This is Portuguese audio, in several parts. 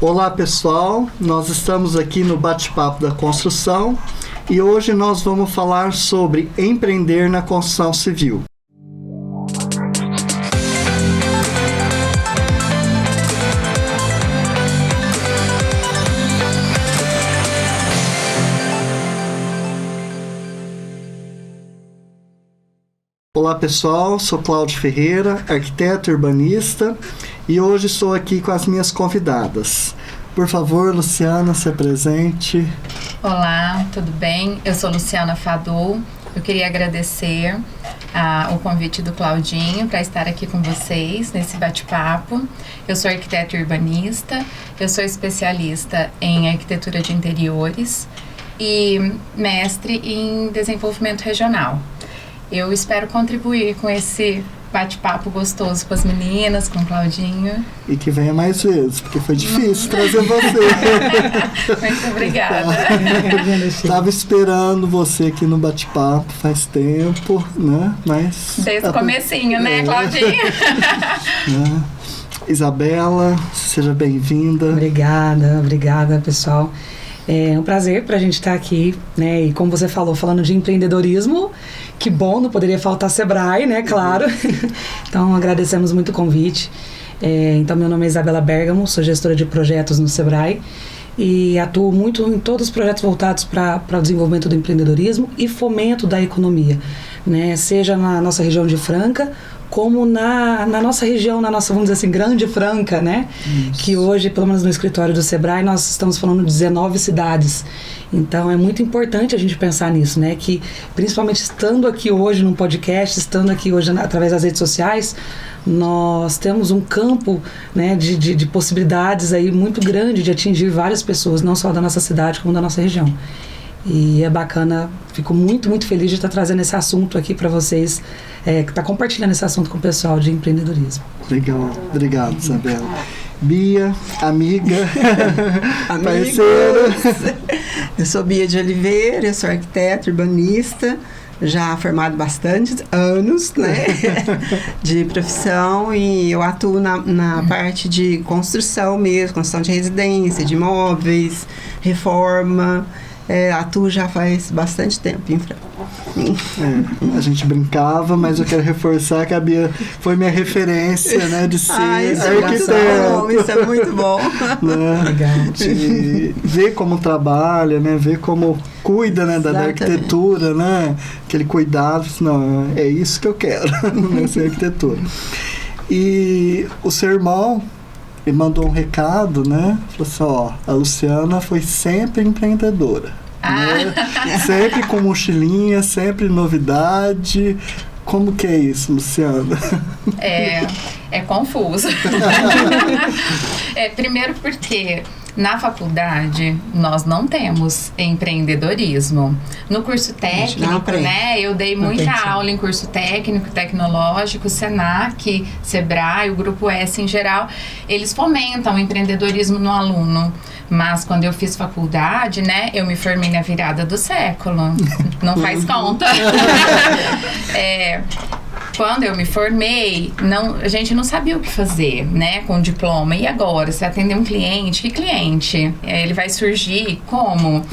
Olá pessoal, nós estamos aqui no Bate-Papo da Construção e hoje nós vamos falar sobre empreender na construção civil. Olá pessoal, sou Cláudio Ferreira, arquiteto urbanista e hoje estou aqui com as minhas convidadas. Por favor, Luciana, se apresente. Olá, tudo bem? Eu sou Luciana Fadul. Eu queria agradecer o convite do Claudinho para estar aqui com vocês nesse bate-papo. Eu sou arquiteto urbanista, eu sou especialista em arquitetura de interiores e mestre em desenvolvimento regional. Eu espero contribuir com esse bate-papo gostoso com as meninas, com o Claudinho. E que venha mais vezes, porque foi difícil trazer você. Muito obrigada. Estava esperando você aqui no bate-papo faz tempo, né? Mas desde o comecinho, né, Claudinho? Isabela, seja bem-vinda. Obrigada, pessoal. É um prazer para a gente estar aqui, né? E como você falou, falando de empreendedorismo, que bom, não poderia faltar Sebrae, né? Claro. Então, agradecemos muito o convite. Então, meu nome é Isabela Bergamo, sou gestora de projetos no Sebrae e atuo muito em todos os projetos voltados para o desenvolvimento do empreendedorismo e fomento da economia, né? Seja na nossa região de Franca, como na nossa região, na nossa, vamos dizer assim, Grande Franca, né? Isso. Que hoje, pelo menos no escritório do Sebrae, nós estamos falando de 19 cidades. Então, é muito importante a gente pensar nisso, né? Que, principalmente estando aqui hoje num podcast, estando aqui hoje através das redes sociais, nós temos um campo, né, de possibilidades aí muito grande de atingir várias pessoas, não só da nossa cidade, como da nossa região. E é bacana, fico muito, muito feliz de estar trazendo esse assunto aqui para vocês, estar compartilhando esse assunto com o pessoal de empreendedorismo. Legal, obrigado, Isabela. Bia, amiga, parceira. Eu sou Bia de Oliveira, eu sou arquiteta, urbanista, já formado bastante anos, né, de profissão, e eu atuo na parte de construção mesmo, construção de residência, de imóveis, reforma. Atuo já faz bastante tempo em Franca. A gente brincava, mas eu quero reforçar que a Bia foi minha referência, né, de ser arquiteto. Isso é muito bom. Né? Legal. E ver como trabalha, né, ver como cuida, né, da arquitetura, né, aquele cuidado, não, é isso que eu quero, né, ser arquitetura. E o seu irmão, ele mandou um recado, né? Falou assim, a Luciana foi sempre empreendedora. Né? Sempre com mochilinha, sempre novidade. Como que é isso, Luciana? É confuso. Primeiro porque na faculdade nós não temos empreendedorismo. No curso técnico, né, eu dei muita aula em curso técnico, tecnológico, Senac, Sebrae, o Grupo S em geral, eles fomentam o empreendedorismo no aluno. Mas quando eu fiz faculdade, né, eu me formei na virada do século. Não faz conta. Quando eu me formei, a gente não sabia o que fazer, né, com o diploma. E agora, se atender um cliente, que cliente? Ele vai surgir como?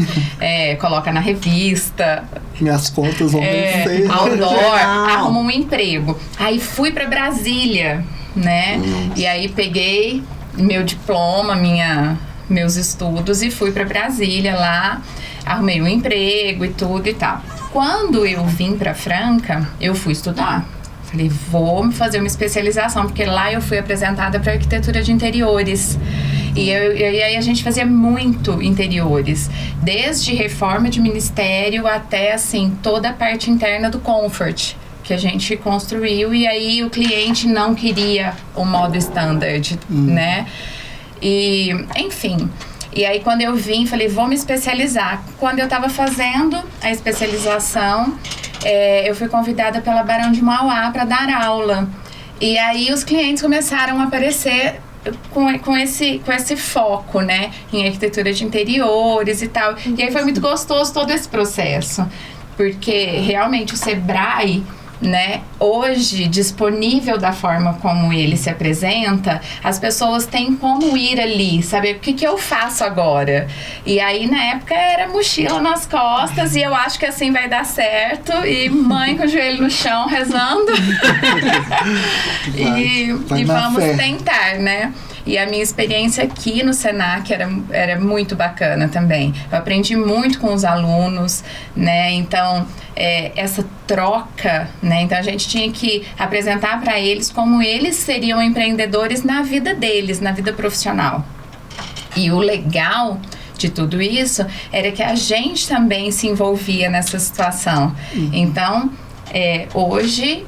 Coloca na revista. Minhas contas vão vencer. Outdoor, arruma um emprego. Aí fui para Brasília, né? E aí peguei meu diploma, meus estudos e fui para Brasília lá, arrumei um emprego e tudo e tal. Quando eu vim para Franca, eu fui estudar. Falei, vou fazer uma especialização, porque lá eu fui apresentada para arquitetura de interiores. E aí a gente fazia muito interiores, desde reforma de ministério até, assim, toda a parte interna do comfort que a gente construiu. E aí o cliente não queria o modo standard, né? E, enfim... E aí, quando eu vim, falei, vou me especializar. Quando eu estava fazendo a especialização, eu fui convidada pela Barão de Mauá para dar aula. E aí, os clientes começaram a aparecer com esse foco, né, em arquitetura de interiores e tal. E aí, foi muito gostoso todo esse processo. Porque, realmente, o Sebrae né, hoje, disponível da forma como ele se apresenta, as pessoas têm como ir ali, saber o que eu faço agora. E aí, na época, era mochila nas costas, e eu acho que assim vai dar certo, e mãe com o joelho no chão, rezando. e vamos tentar, né? E a minha experiência aqui no Senac era muito bacana também. Eu aprendi muito com os alunos, né? Então, essa troca, né? Então, a gente tinha que apresentar para eles como eles seriam empreendedores na vida deles, na vida profissional. E o legal de tudo isso era que a gente também se envolvia nessa situação. Então, hoje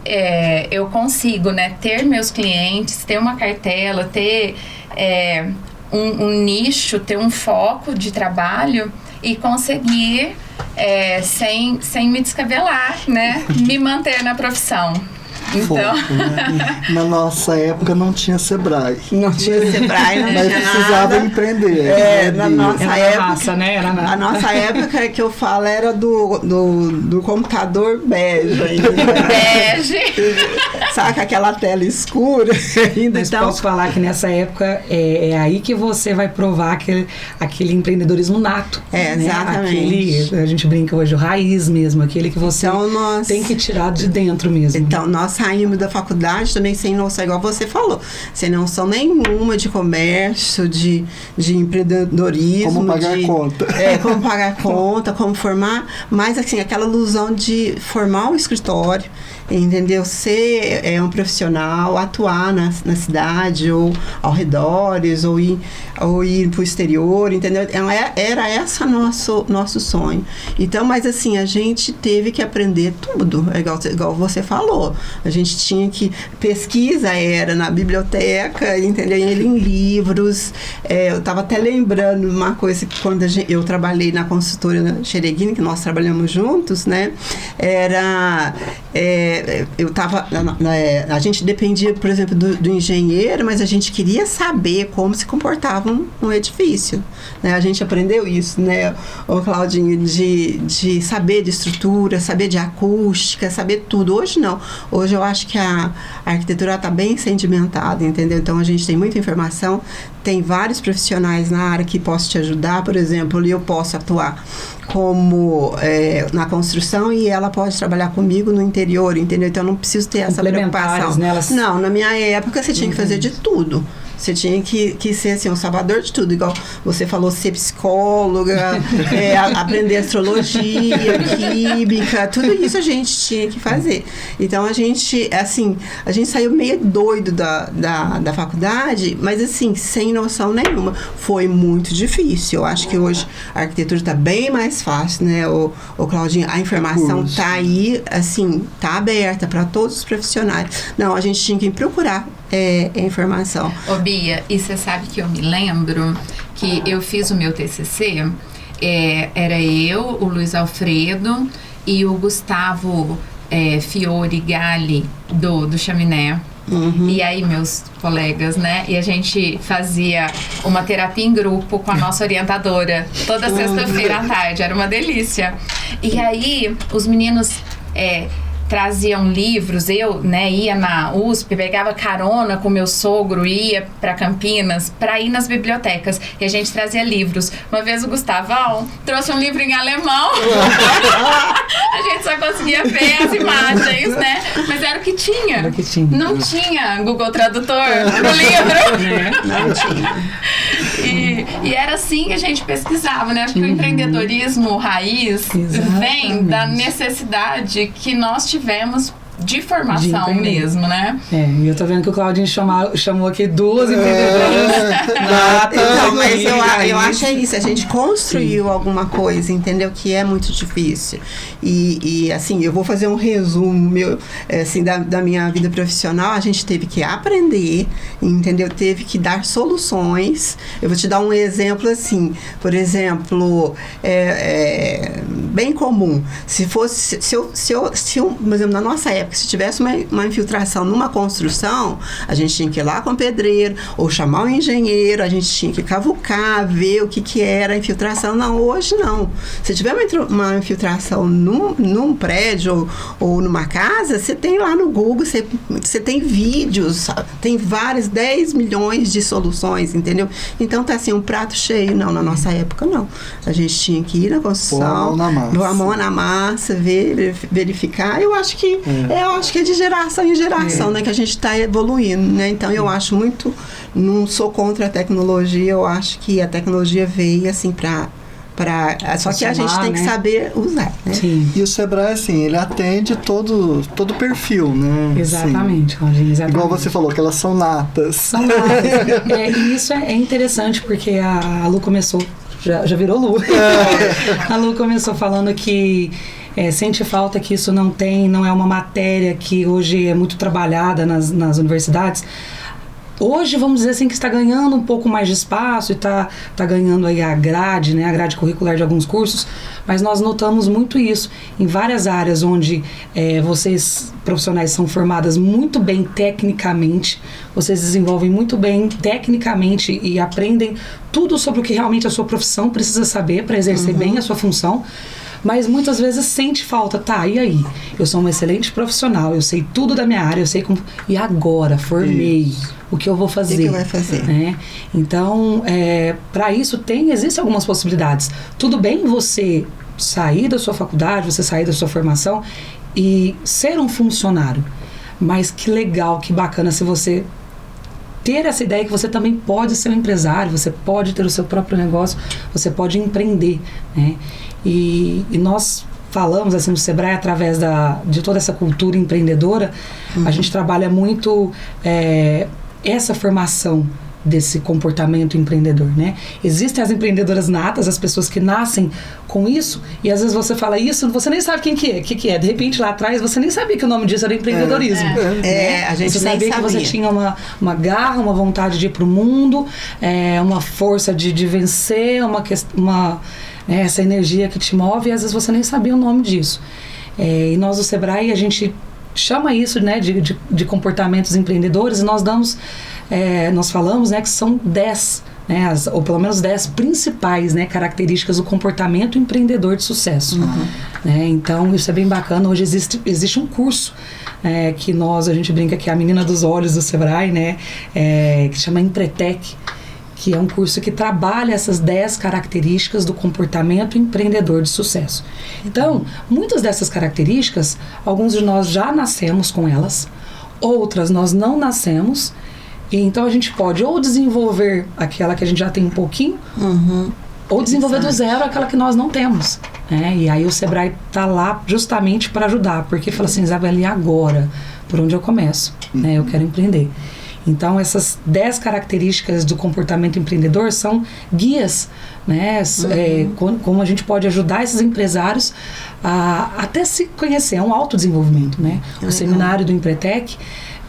eu consigo, né, ter meus clientes, ter uma cartela, ter um nicho, ter um foco de trabalho e conseguir, sem me descabelar, né, me manter na profissão. Então... Foco, né? Na nossa época não tinha Sebrae. Não tinha Sebrae, não mas tinha precisava nada. empreender. Na nossa época, raça, né? A nossa época que eu falo era do computador bege ainda. Bege. Saca aquela tela escura ainda. Mas então, posso falar que nessa época é aí que você vai provar aquele empreendedorismo nato. Né? Exatamente. A gente brinca hoje, o raiz mesmo, aquele que você tem que tirar de dentro mesmo. Então, nós saímos da faculdade também sem noção, igual você falou, sem noção nenhuma de comércio, de empreendedorismo. Como pagar conta. Como pagar conta, como formar, mas assim, aquela ilusão de formar um escritório, entendeu? Ser um profissional, atuar na cidade ou ao redores, ou ir para o exterior, entendeu? Era esse nosso sonho. Então, mas assim, a gente teve que aprender tudo, igual você falou. A gente tinha que... Pesquisa era na biblioteca, entendeu? Em livros. Eu estava até lembrando uma coisa que quando eu trabalhei na consultora Xereguini, que nós trabalhamos juntos, né? A gente dependia, por exemplo, do engenheiro, mas a gente queria saber como se comportava um edifício, né? A gente aprendeu isso, né, o Claudinho, de saber de estrutura, saber de acústica, saber tudo. Hoje não. Hoje eu acho que a arquitetura está bem sedimentada, entendeu? Então a gente tem muita informação, tem vários profissionais na área que possam te ajudar. Por exemplo, eu posso atuar como na construção e ela pode trabalhar comigo no interior, entendeu? Então eu não preciso ter essa preocupação. Nelas. Não, na minha época você tinha que fazer de tudo. Você tinha que ser assim, um salvador de tudo, igual você falou, ser psicóloga, aprender astrologia, química, tudo isso a gente tinha que fazer. Então a gente saiu meio doido da faculdade, mas assim, sem noção nenhuma. Foi muito difícil. Eu acho que hoje a arquitetura está bem mais fácil, né, o Claudinho? A informação está aí, assim, está aberta para todos os profissionais. Não, a gente tinha que procurar informação. Ô Bia, e você sabe que eu me lembro que eu fiz o meu TCC, era eu, o Luiz Alfredo e o Gustavo Fiore Galli do Chaminé. Uhum. E aí, meus colegas, né? E a gente fazia uma terapia em grupo com a nossa orientadora toda sexta-feira à tarde. Era uma delícia. E aí, os meninos... traziam livros, eu, né, ia na USP, pegava carona com meu sogro, ia para Campinas, para ir nas bibliotecas, e a gente trazia livros. Uma vez o Gustavão trouxe um livro em alemão, a gente só conseguia ver as imagens, né, mas era o que tinha. Não tinha Google Tradutor no livro. Não tinha. E era assim que a gente pesquisava, né, porque o empreendedorismo raiz vem da necessidade que nós tivemos de formação mesmo, né? E eu tô vendo que o Claudinho chamou aqui duas empreendedoras. Então, mas eu acho isso. A gente construiu alguma coisa, entendeu? Que é muito difícil. E assim, eu vou fazer um resumo meu, assim, da minha vida profissional. A gente teve que aprender, entendeu? Teve que dar soluções. Eu vou te dar um exemplo assim. Por exemplo, bem comum. Se fosse, por exemplo, na nossa época, época, se tivesse uma infiltração numa construção, a gente tinha que ir lá com o pedreiro, ou chamar um engenheiro, a gente tinha que cavucar, ver o que era a infiltração. Não, hoje não. Se tiver uma infiltração num prédio ou numa casa, você tem lá no Google, você tem vídeos, tem várias, 10 milhões de soluções, entendeu? Então tá assim, um prato cheio. Não, na nossa época não. A gente tinha que ir na construção, pôr a mão na massa, verificar. Eu acho que é de geração em geração, né, que a gente está evoluindo, né? Então eu acho muito, não sou contra a tecnologia, eu acho que a tecnologia veio assim só que a gente tem que saber usar, né? Sim. E o Sebrae, assim, ele atende todo perfil, né? Exatamente, assim, exatamente. Igual você falou, que elas são natas. São natas. E isso é interessante, porque a Lu começou, já virou Lu. A Lu começou falando que sente falta que isso não é uma matéria que hoje é muito trabalhada nas universidades. Hoje, vamos dizer assim, que está ganhando um pouco mais de espaço e está ganhando aí a grade, né, a grade curricular de alguns cursos, mas nós notamos muito isso em várias áreas onde vocês, profissionais, são formadas muito bem tecnicamente, vocês desenvolvem muito bem tecnicamente e aprendem tudo sobre o que realmente a sua profissão precisa saber para exercer bem a sua função. Mas muitas vezes sente falta, e aí? Eu sou um excelente profissional, eu sei tudo da minha área, eu sei como... E agora, formei, o que eu vou fazer? O que vai fazer? Né? Então, para isso, existem algumas possibilidades. Tudo bem você sair da sua faculdade, você sair da sua formação e ser um funcionário. Mas que legal, que bacana se você ter essa ideia que você também pode ser um empresário, você pode ter o seu próprio negócio, você pode empreender, né? E nós falamos assim no Sebrae através de toda essa cultura empreendedora. A gente trabalha muito essa formação desse comportamento empreendedor, né? Existem as empreendedoras natas, as pessoas que nascem com isso, e às vezes você fala isso, você nem sabe o que é. De repente, lá atrás, você nem sabia que o nome disso era empreendedorismo. A gente você nem sabia que você tinha uma garra, uma vontade de ir para o mundo, uma força de vencer, essa energia que te move, e às vezes você nem sabia o nome disso. E nós do Sebrae, a gente chama isso, né, de comportamentos empreendedores, e nós falamos, né, que são 10, né, ou pelo menos 10 principais, né, características do comportamento empreendedor de sucesso. Né? Então, isso é bem bacana. Hoje existe um curso que a gente brinca que é a menina dos olhos do Sebrae, né, que chama Empretec, que é um curso que trabalha essas 10 características do comportamento empreendedor de sucesso. Então, muitas dessas características, alguns de nós já nascemos com elas, outras nós não nascemos, e então a gente pode ou desenvolver aquela que a gente já tem um pouquinho, ou desenvolver do zero aquela que nós não temos. E aí o Sebrae está lá justamente para ajudar, porque fala assim, Isabela, e agora? Por onde eu começo? Eu quero empreender. Então, essas 10 características do comportamento empreendedor são guias, né? Como a gente pode ajudar esses empresários a até se conhecer. É um autodesenvolvimento, né? O seminário do Empretec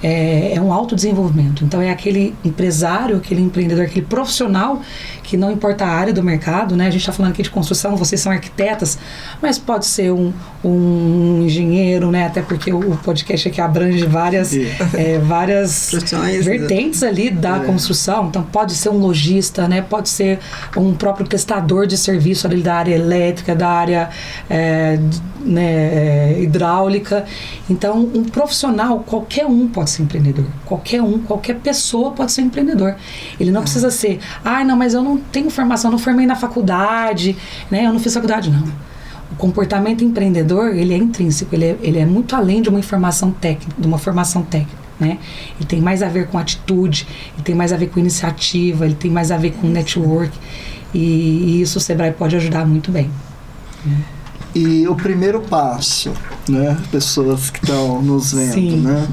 é um autodesenvolvimento. Então, é aquele empresário, aquele empreendedor, aquele profissional que não importa a área do mercado, né? A gente está falando aqui de construção, vocês são arquitetas, mas pode ser um engenheiro, né? Até porque o podcast aqui abrange várias vertentes ali da construção. Então, pode ser um lojista, né? Pode ser um próprio prestador de serviço ali da área elétrica, da área hidráulica. Então, um profissional, qualquer um pode ser empreendedor. Qualquer pessoa pode ser empreendedor. Ele não precisa ser, não, mas eu não tenho formação, não formei na faculdade, né? Eu não fiz faculdade, não. O comportamento empreendedor, ele é intrínseco, ele é muito além de uma formação técnica, né? Ele tem mais a ver com atitude, ele tem mais a ver com iniciativa, ele tem mais a ver com network, e isso o Sebrae pode ajudar muito bem. E o primeiro passo, né? Pessoas que estão nos vendo, Sim. né?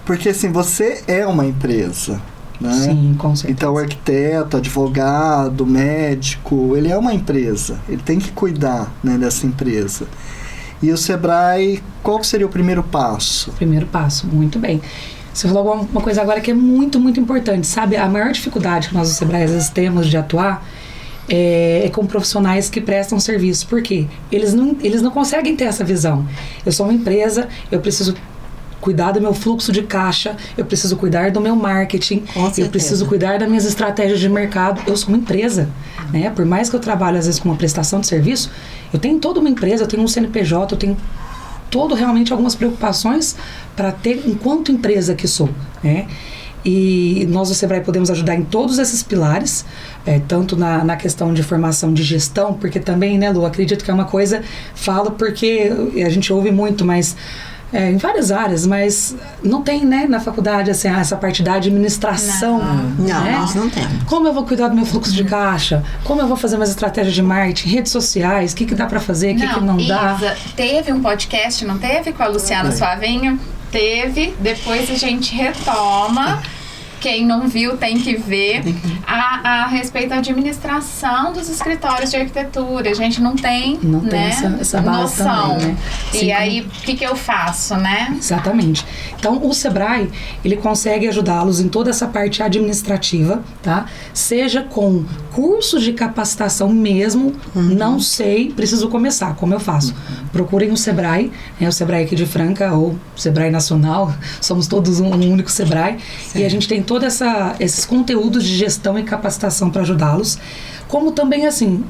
Porque assim, você é uma empresa, né? Sim, com certeza. Então, o arquiteto, advogado, médico, ele é uma empresa. Ele tem que cuidar, né, dessa empresa. E o Sebrae, qual seria o primeiro passo? Primeiro passo, muito bem. Você falou uma coisa agora que é muito, muito importante, sabe? A maior dificuldade que nós do Sebrae às vezes temos de atuar com profissionais que prestam serviço. Por quê? Eles não conseguem ter essa visão. Eu sou uma empresa, eu preciso cuidar do meu fluxo de caixa, eu preciso cuidar do meu marketing, eu preciso cuidar das minhas estratégias de mercado. Eu sou uma empresa, né? Por mais que eu trabalhe às vezes com uma prestação de serviço, eu tenho toda uma empresa, eu tenho um CNPJ, eu tenho realmente algumas preocupações para ter enquanto empresa que sou, né? E nós do Sebrae podemos ajudar em todos esses pilares, tanto na questão de formação de gestão, porque também, né, Lu, acredito que é uma coisa, falo porque a gente ouve muito, mas em várias áreas, mas não tem, né, na faculdade, assim, essa parte da administração. Não, né? Nós não temos. Como eu vou cuidar do meu fluxo de caixa? Como eu vou fazer minhas estratégias de marketing, redes sociais, o que dá para fazer, o que não dá? Isa, teve um podcast, não teve, com a Luciana Suavinho? Teve, depois a gente retoma. Quem não viu tem que ver a respeito da administração dos escritórios de arquitetura. A gente não tem, né, essa base noção. Também, né? E aí, o que eu faço, né? Exatamente. Então, o Sebrae, ele consegue ajudá-los em toda essa parte administrativa, tá? Seja com cursos de capacitação mesmo, não sei, preciso começar, como eu faço? Procurem o Sebrae, o Sebrae aqui de Franca, ou Sebrae Nacional, somos todos um único Sebrae, e a gente tem todos esses conteúdos de gestão e capacitação para ajudá-los, como também assim,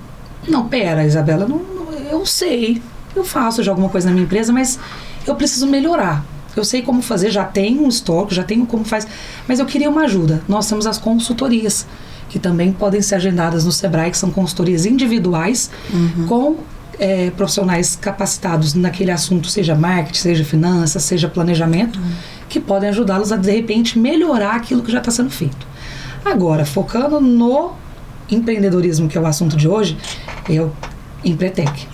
não, pera, Isabela, eu sei, eu faço já alguma coisa na minha empresa, mas eu preciso melhorar. Eu sei como fazer, já tenho um estoque, já tenho como faz, mas eu queria uma ajuda. Nós temos as consultorias, que também podem ser agendadas no Sebrae, que são consultorias individuais, com profissionais capacitados naquele assunto, seja marketing, seja finanças, seja planejamento, que podem ajudá-los a, de repente, melhorar aquilo que já está sendo feito. Agora, focando no empreendedorismo, que é o assunto de hoje, é o Empretec.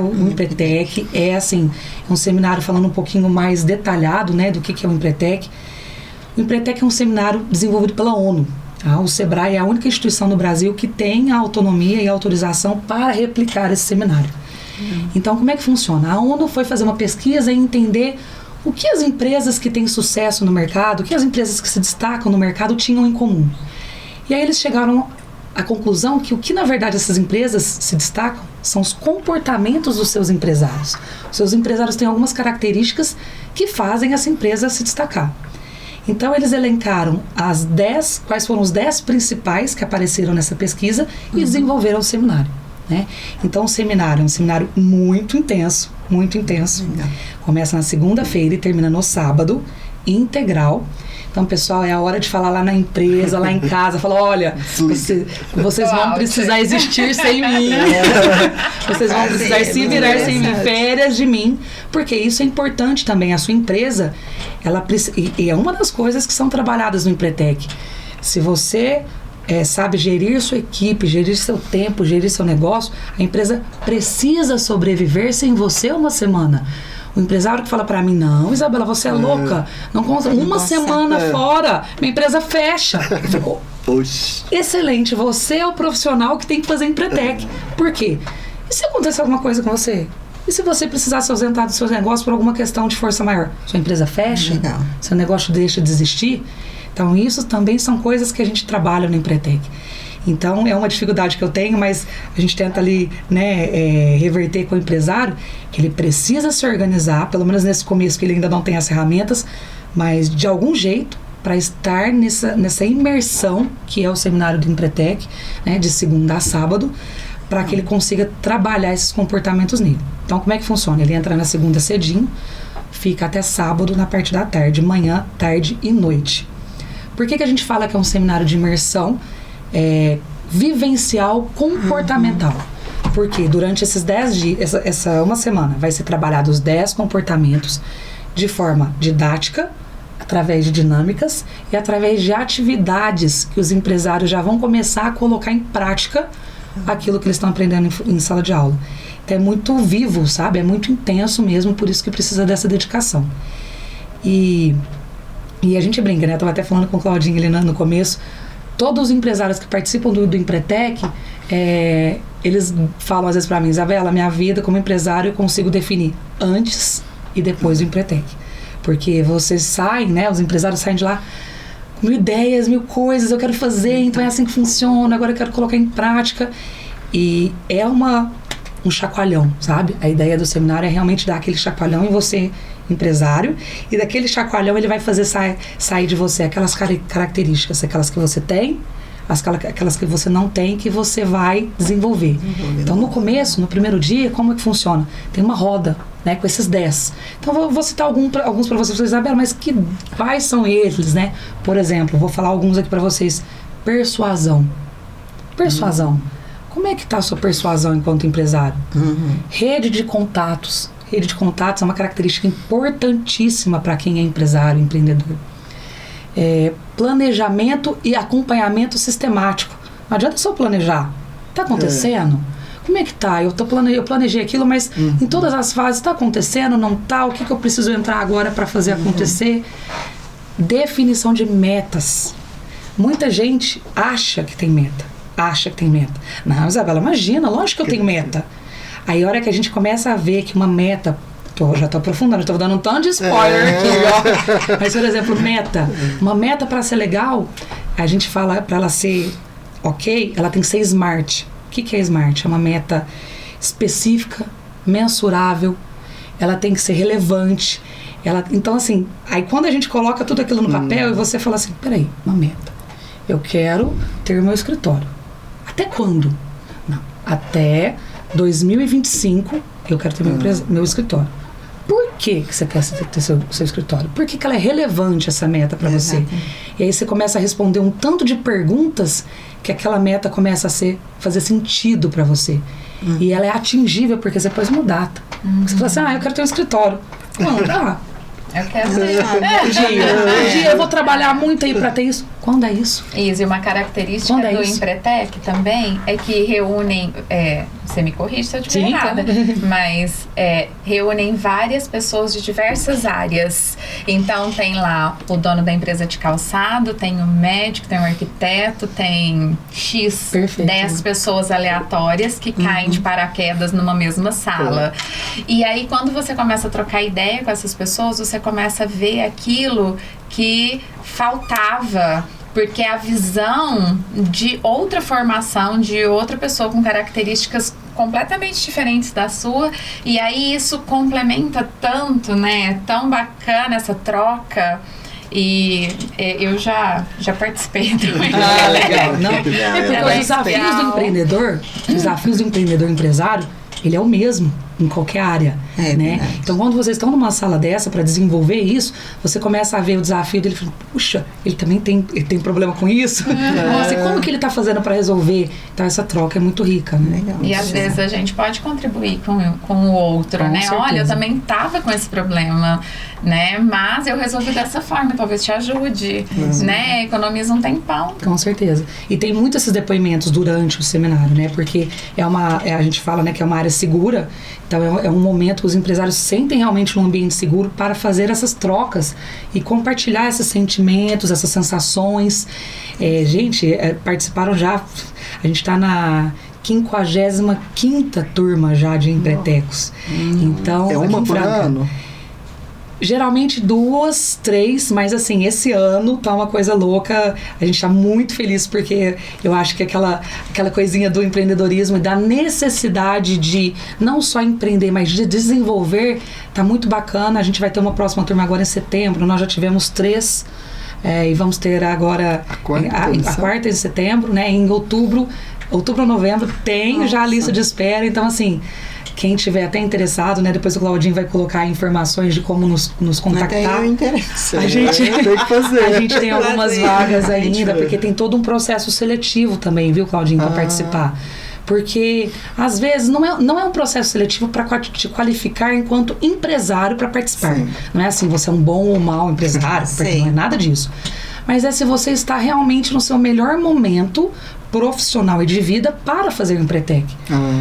O Empretec é um seminário falando um pouquinho mais detalhado, né, do que é o Empretec. O Empretec é um seminário desenvolvido pela ONU. O Sebrae é a única instituição no Brasil que tem a autonomia e a autorização para replicar esse seminário. Então, como é que funciona? A ONU foi fazer uma pesquisa e entender o que as empresas que têm sucesso no mercado, o que as empresas que se destacam no mercado tinham em comum. E aí eles chegaram à conclusão que o que, na verdade, essas empresas se destacam são os comportamentos dos seus empresários. Os seus empresários têm algumas características que fazem essa empresa se destacar. Então, eles elencaram quais foram os 10 principais que apareceram nessa pesquisa e desenvolveram o seminário, né? Então, o seminário é um seminário muito intenso, muito intenso. Começa na segunda-feira e termina no sábado, integral. Então, pessoal, é a hora de falar lá na empresa, lá em casa, falar, olha, vocês vão precisar existir sem mim. Vocês vão precisar se virar sem mim, férias de mim, porque isso é importante também. A sua empresa, e é uma das coisas que são trabalhadas no Empretec. Se você sabe gerir sua equipe, gerir seu tempo, gerir seu negócio, a empresa precisa sobreviver sem você uma semana. O empresário que fala pra mim, não, Isabela, você é louca, não consegue, uma semana fora, minha empresa fecha. Excelente, você é o profissional que tem que fazer Empretec. Por quê? E se acontecer alguma coisa com você? E se você precisar se ausentar do seu negócio por alguma questão de força maior? Sua empresa fecha? Seu negócio deixa de existir? Então, isso também são coisas que a gente trabalha no Empretec. Então, é uma dificuldade que eu tenho, mas a gente tenta ali, né, reverter com o empresário, que ele precisa se organizar, pelo menos nesse começo que ele ainda não tem as ferramentas, mas de algum jeito, para estar nessa imersão, que é o seminário do Empretec, né, de segunda a sábado, para que ele consiga trabalhar esses comportamentos nele. Então, como é que funciona? Ele entra na segunda cedinho, fica até sábado na parte da tarde, manhã, tarde e noite. Por que a gente fala que é um seminário de imersão vivencial comportamental? Porque durante esses 10 dias, essa uma semana, vai ser trabalhado os 10 comportamentos de forma didática, através de dinâmicas e através de atividades que os empresários já vão começar a colocar em prática aquilo que eles estão aprendendo em sala de aula. Então é muito vivo, sabe? É muito intenso mesmo, por isso que precisa dessa dedicação. E a gente brinca, né? Eu estava até falando com o Claudinho ali no começo. Todos os empresários que participam do Empretec, eles falam às vezes para mim, Isabela, minha vida como empresário eu consigo definir antes e depois do Empretec. Porque vocês saem, né? Os empresários saem de lá mil ideias, mil coisas, eu quero fazer, então é assim que funciona, agora eu quero colocar em prática. E é um chacoalhão, sabe? A ideia do seminário é realmente dar aquele chacoalhão em você, empresário, e daquele chacoalhão ele vai fazer sair de você aquelas características, aquelas que você tem, aquelas que você não tem, que você vai desenvolver. Então, no começo, no primeiro dia, como é que funciona? Tem uma roda, né, com esses 10. Então, vou citar alguns para vocês, Isabela, mas quais são eles, né? Por exemplo, vou falar alguns aqui para vocês. Persuasão. Como é que está a sua persuasão enquanto empresário? Rede de contatos. Rede de contatos é uma característica importantíssima para quem é empresário, empreendedor. Planejamento e acompanhamento sistemático. Não adianta só planejar. Está acontecendo? Como é que tá? Eu planejei aquilo, mas em todas as fases está acontecendo, não está? O que eu preciso entrar agora para fazer acontecer? Definição de metas. Muita gente acha que tem meta. Não, Isabela, imagina, lógico que eu tenho meta. Aí a hora que a gente começa a ver que uma meta, já tô aprofundando, estou dando um tanto de spoiler aqui, ó. Mas, por exemplo, uma meta para ser legal, a gente fala para ela ser ok, ela tem que ser smart. O que é smart? É uma meta específica, mensurável, ela tem que ser relevante. Então, assim, aí quando a gente coloca tudo aquilo no papel e você fala assim, peraí, uma meta. Eu quero ter meu escritório. Até quando? Não, até 2025 eu quero ter meu escritório. Por que você quer ter seu escritório? Por que ela é relevante, essa meta, para você? E aí você começa a responder um tanto de perguntas que aquela meta começa a fazer sentido para você. E ela é atingível porque você pôs uma data. Você fala assim, eu quero ter um escritório. Quando? Eu quero ter um dia eu vou trabalhar muito aí para ter isso. Quando é isso? Isso, e uma característica do Empretec também é que reúnem, você me corrige se eu estiver errada, mas reúnem várias pessoas de diversas áreas. Então tem lá o dono da empresa de calçado, tem o médico, tem o arquiteto, tem 10 pessoas aleatórias que caem de paraquedas numa mesma sala. E aí quando você começa a trocar ideia com essas pessoas, você começa a ver aquilo que faltava, porque a visão de outra formação, de outra pessoa com características completamente diferentes da sua, e aí isso complementa tanto, né? É tão bacana essa troca. E eu já participei também. Legal. Não, porque os desafios do empreendedor, empresário, ele é o mesmo em qualquer área, né? Então, quando vocês estão numa sala dessa para desenvolver isso, você começa a ver o desafio dele, fala, puxa, ele também tem problema com isso? Nossa, e como que ele está fazendo para resolver? Então, essa troca é muito rica, né? Legal. E às vezes a gente pode contribuir com o outro, com né? Certeza. Olha, eu também estava com esse problema, né? Mas eu resolvi dessa forma, talvez te ajude, né? Economiza um tempão. Com certeza. E tem muitos esses depoimentos durante o seminário, né? Porque a gente fala, né, que é uma área segura. Então, é um momento que os empresários sentem realmente um ambiente seguro para fazer essas trocas e compartilhar esses sentimentos, essas sensações. Participaram já, a gente está na 55ª turma já de Empretecos. Então, é uma por ano? Geralmente 2, 3, mas assim, esse ano tá uma coisa louca. A gente tá muito feliz porque eu acho que aquela coisinha do empreendedorismo e da necessidade de não só empreender, mas de desenvolver, tá muito bacana. A gente vai ter uma próxima turma agora em setembro. Nós já tivemos 3 e vamos ter agora a quarta em setembro, né? Em outubro ou novembro tem já a lista de espera. Então, assim, quem tiver até interessado, né? Depois o Claudinho vai colocar informações de como nos contactar. A gente tem algumas vagas ainda, porque tem todo um processo seletivo também, viu, Claudinho, para participar. Porque, às vezes, não é um processo seletivo para te qualificar enquanto empresário para participar. Sim. Não é assim, você é um bom ou mau empresário, porque não é nada disso. Mas é se você está realmente no seu melhor momento profissional e de vida para fazer o Empretec.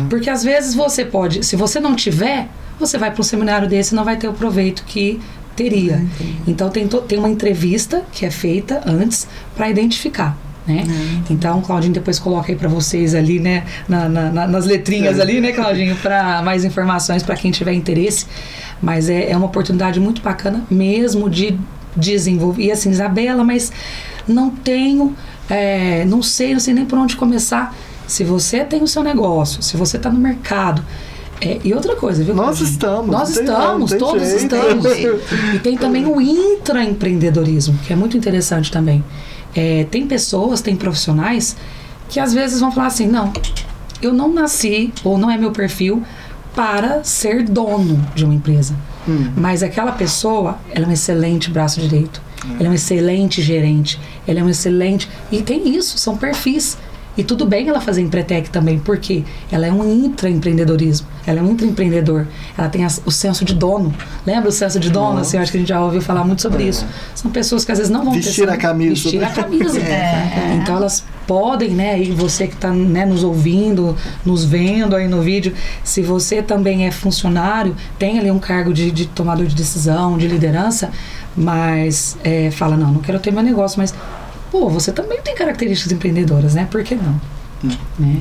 Porque às vezes você pode, se você não tiver, você vai para um seminário desse e não vai ter o proveito que teria. Então tem uma entrevista que é feita antes para identificar, né? Então, Claudinho depois coloca aí para vocês ali, né, nas letrinhas ali, né, Claudinho, para mais informações para quem tiver interesse. Mas é uma oportunidade muito bacana mesmo de desenvolver. E assim, Isabela, mas não tenho, não sei nem por onde começar. Se você tem o seu negócio, se você está no mercado, e outra coisa, viu? Nós estamos, todos estamos. E tem também o intraempreendedorismo, que é muito interessante também. Tem pessoas, tem profissionais que às vezes vão falar assim, não, eu não nasci, ou não é meu perfil, para ser dono de uma empresa. Mas aquela pessoa, ela é um excelente braço direito, ela é um excelente gerente, ela é um excelente... E tem isso, são perfis. E tudo bem ela fazer Empretec também, porque ela é um intraempreendedorismo, ela é um intraempreendedor, ela tem o senso de dono. Lembra o senso de dono? Assim, eu acho que a gente já ouviu falar muito sobre isso. São pessoas que às vezes não vão vestir a camisa. Vestir a camisa. Então elas podem, né, e você que está, né, nos ouvindo, nos vendo aí no vídeo, se você também é funcionário, tem ali um cargo de tomador de decisão, de liderança, mas fala, não quero ter meu negócio, mas você também tem características empreendedoras, né? Por que não? Né?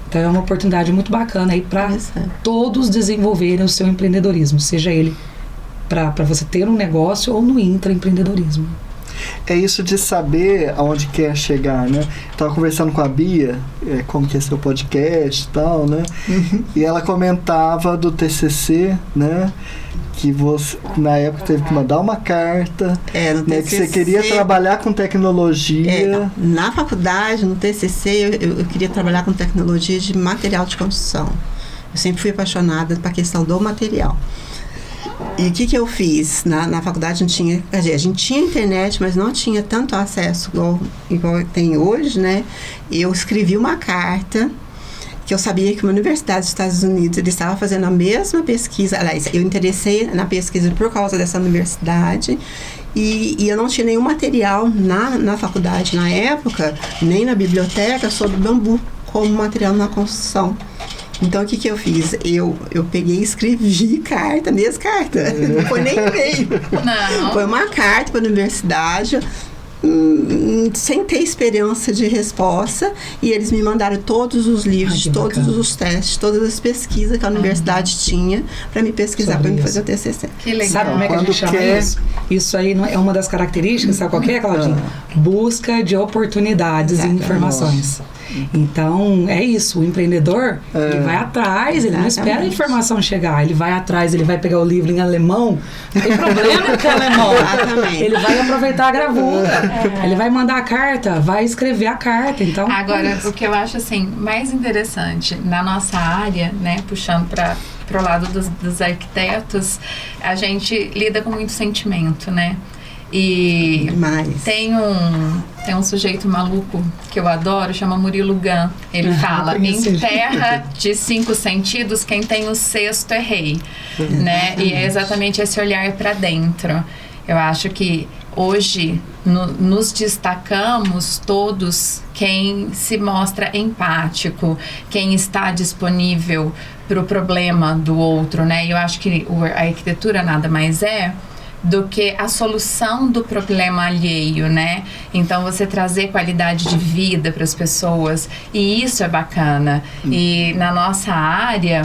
Então é uma oportunidade muito bacana aí para todos desenvolverem o seu empreendedorismo, seja ele para você ter um negócio ou no intraempreendedorismo. É isso de saber aonde quer chegar, né? Estava conversando com a Bia, como que é seu podcast e tal, né? E ela comentava do TCC, né? Que você, na época, teve que mandar uma carta, né, que você queria trabalhar com tecnologia. Na faculdade, no TCC, eu queria trabalhar com tecnologia de material de construção. Eu sempre fui apaixonada pela questão do material. E o que eu fiz? Na faculdade não tinha... A gente tinha internet, mas não tinha tanto acesso igual tem hoje, né? Eu escrevi uma carta que eu sabia que uma universidade dos Estados Unidos ele estava fazendo a mesma pesquisa. Aliás, eu interessei na pesquisa por causa dessa universidade e eu não tinha nenhum material na faculdade na época, nem na biblioteca, sobre bambu como material na construção. Então, o que eu fiz? Eu peguei e escrevi carta, mesma carta. Não foi nem e-mail. Não. Foi uma carta para a universidade, sem ter esperança de resposta, e eles me mandaram todos os livros, todos os testes, todas as pesquisas que a universidade tinha para me pesquisar, para me fazer o TCC. Que legal. Sabe como é que a gente chama isso? Isso aí é uma das características, sabe qual que é, Claudinha? Busca de oportunidades e informações. Então, é isso, o empreendedor, ele vai atrás, ele não espera a informação chegar, ele vai atrás, ele vai pegar o livro em alemão, não tem problema com o alemão, ele vai aproveitar a gravura, ele vai mandar a carta, vai escrever a carta, então... Agora, o que eu acho, assim, mais interessante, na nossa área, né, puxando para o lado dos arquitetos, a gente lida com muito sentimento, né? E tem um sujeito maluco que eu adoro, chama Murilo Gun. Ele fala, em terra de 5 sentidos, quem tem o 6º é rei, né? E é exatamente esse olhar para dentro. Eu acho que hoje nos destacamos todos quem se mostra empático, quem está disponível para o problema do outro, né? E eu acho que a arquitetura nada mais do que a solução do problema alheio, né? Então, você trazer qualidade de vida para as pessoas, e isso é bacana. E na nossa área,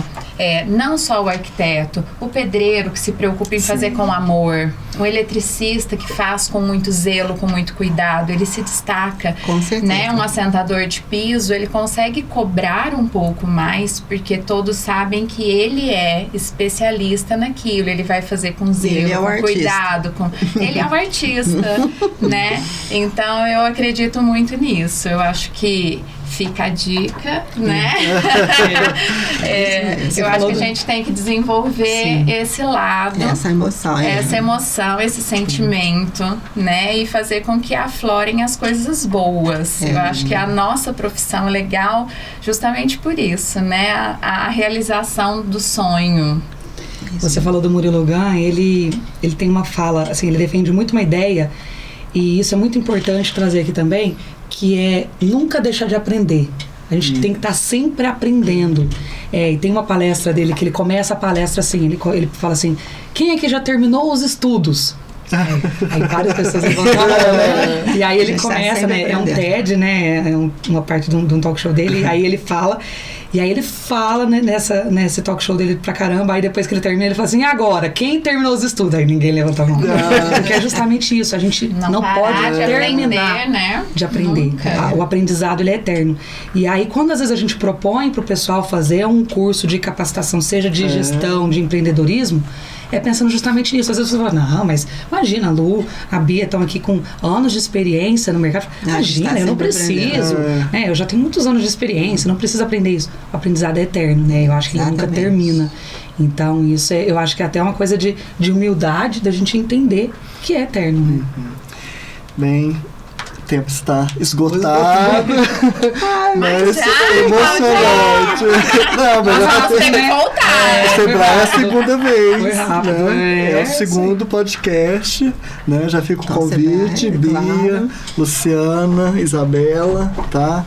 não só o arquiteto, o pedreiro que se preocupa em fazer com amor, o eletricista que faz com muito zelo, com muito cuidado, ele se destaca. Com certeza. Né? Um assentador de piso, ele consegue cobrar um pouco mais, porque todos sabem que ele é especialista naquilo, ele vai fazer com zelo, com cuidado. Ele é um artista, né? Então, eu acredito muito nisso. Eu acho que fica a dica, né? Eu acho que a gente tem que desenvolver esse lado, essa emoção, esse sentimento, né? E fazer com que aflorem as coisas boas. Eu acho que a nossa profissão é legal justamente por isso, né? A realização do sonho. Você falou do Murilo Gun, ele tem uma fala, assim, ele defende muito uma ideia, e isso é muito importante trazer aqui também, que é nunca deixar de aprender. A gente tem que estar sempre aprendendo. E tem uma palestra dele que ele começa a palestra assim, ele fala assim, quem aqui já terminou os estudos? Aí várias pessoas levantam a mão, né? E aí ele começa, né? É um TED, né? É uma parte de um talk show dele. E aí ele fala... E aí ele fala, né, nesse talk show dele pra caramba, aí depois que ele termina, ele fala assim, e agora, quem terminou os estudos? Aí ninguém levanta a mão. Porque é justamente isso, a gente não pode terminar de aprender. O aprendizado, ele é eterno. E aí, quando às vezes a gente propõe pro pessoal fazer um curso de capacitação, seja de gestão, de empreendedorismo, é pensando justamente nisso. Às vezes você fala, não, mas imagina, a Lu, a Bia estão aqui com anos de experiência no mercado. Imagina, eu não preciso. Né? Eu já tenho muitos anos de experiência, não preciso aprender isso. O aprendizado é eterno, né? Eu acho que ele nunca termina. Então, isso eu acho que é até uma coisa de humildade da gente entender que é eterno, né? Bem... O tempo está esgotado. Mas já, emocionante. Não, mas nós temos que voltar. O Sebrae é a segunda vez. Foi rápido, né? É o segundo podcast. Né? Já fica o convite. Bia, Luciana, Isabela, tá?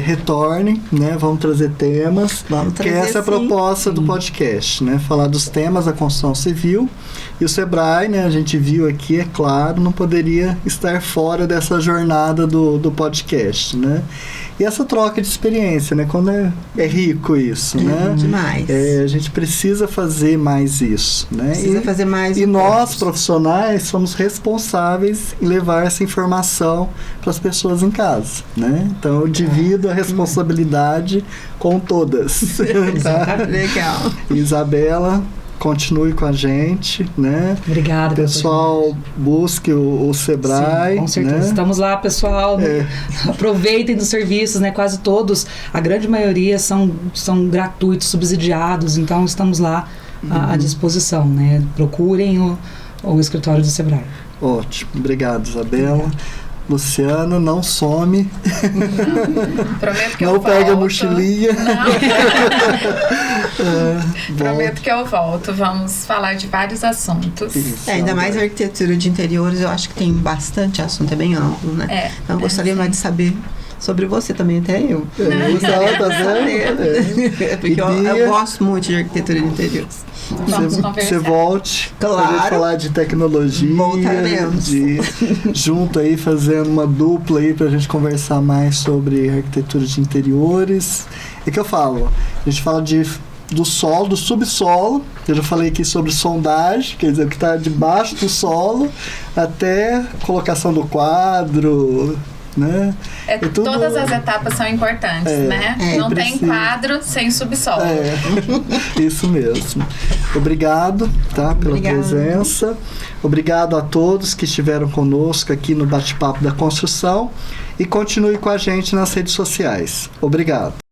Retornem, né? Vamos trazer temas. Que essa é a proposta do podcast, né? Falar dos temas da construção civil. E o Sebrae, né? A gente viu aqui, é claro, não poderia estar fora dessa jornada do podcast, né? E essa troca de experiência, né? Quando é rico isso, né? Demais. A gente precisa fazer mais isso, né? Precisa fazer mais. E nós, profissionais, somos responsáveis em levar essa informação para as pessoas em casa, né? Então, eu divido a responsabilidade com todas. Tá? Legal. Isabela, continue com a gente, né? Obrigada. Pessoal, busque o Sebrae. Sim, com certeza. Né? Estamos lá, pessoal. Aproveitem dos serviços, né? Quase todos, a grande maioria são gratuitos, subsidiados. Então, estamos lá à disposição, né? Procurem o escritório do Sebrae. Ótimo. Obrigado, Isabela. Luciana, não some. Não, prometo que eu volto. Não pega a mochilinha. Prometo que eu volto. Vamos falar de vários assuntos. Isso, ainda mais a arquitetura de interiores, eu acho que tem bastante assunto, é bem amplo, né? Eu gostaria mais de saber sobre você também, até eu. Tá vendo? Porque eu gosto muito de arquitetura de interiores. Vamos conversar. Você volte pra falar de tecnologia, junto aí, fazendo uma dupla aí pra gente conversar mais sobre arquitetura de interiores. É que eu falo, a gente fala do solo, do subsolo, eu já falei aqui sobre sondagem, quer dizer, o que está debaixo do solo, até colocação do quadro, né? Todas as etapas são importantes, né? Não tem quadro sem subsolo. Isso mesmo. Obrigado, tá, pela presença. Obrigado a todos que estiveram conosco aqui no Bate-Papo da Construção e continue com a gente nas redes sociais. Obrigado.